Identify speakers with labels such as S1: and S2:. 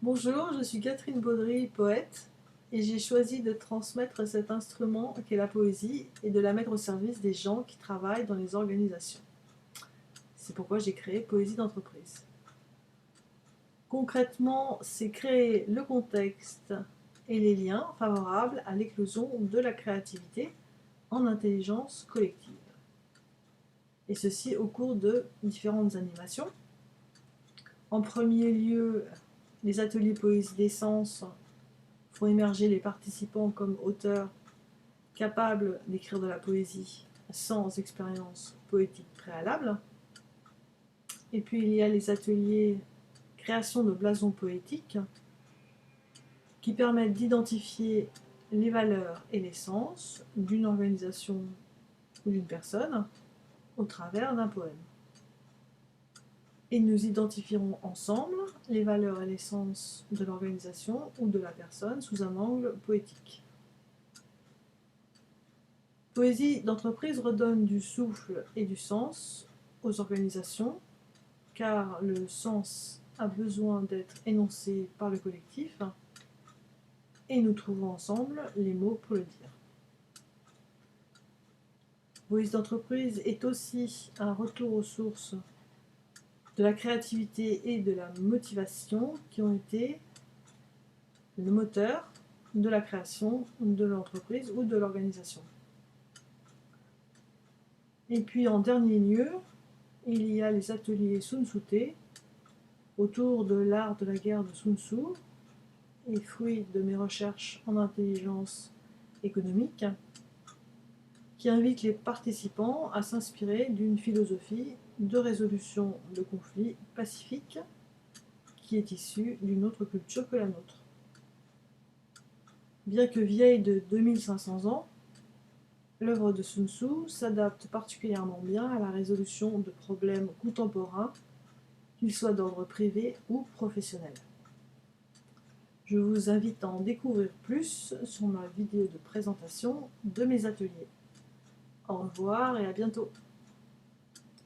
S1: Bonjour, je suis Catherine Baudry, poète, et j'ai choisi de transmettre cet instrument qu'est la poésie et de la mettre au service des gens qui travaillent dans les organisations. C'est pourquoi j'ai créé Poésie d'entreprise. Concrètement, c'est créer le contexte et les liens favorables à l'éclosion de la créativité en intelligence collective. Et ceci au cours de différentes animations. En premier lieu, les ateliers poésie d'essence font émerger les participants comme auteurs capables d'écrire de la poésie sans expérience poétique préalable. Et puis il y a les ateliers création de blasons poétiques qui permettent d'identifier les valeurs et l'essence d'une organisation ou d'une personne au travers d'un poème. Et nous identifierons ensemble les valeurs et l'essence de l'organisation ou de la personne sous un angle poétique. Poésie d'entreprise redonne du souffle et du sens aux organisations, car le sens a besoin d'être énoncé par le collectif, et nous trouvons ensemble les mots pour le dire. Poésie d'entreprise est aussi un retour aux sources de la créativité et de la motivation qui ont été le moteur de la création de l'entreprise ou de l'organisation. Et puis en dernier lieu, il y a les ateliers Sun Tzu autour de l'art de la guerre de Sun Tzu et fruit de mes recherches en intelligence économique qui invitent les participants à s'inspirer d'une philosophie de résolution de conflits pacifique qui est issue d'une autre culture que la nôtre. Bien que vieille de 2500 ans, l'œuvre de Sun Tzu s'adapte particulièrement bien à la résolution de problèmes contemporains, qu'ils soient d'ordre privé ou professionnel. Je vous invite à en découvrir plus sur ma vidéo de présentation de mes ateliers. Au revoir et à bientôt.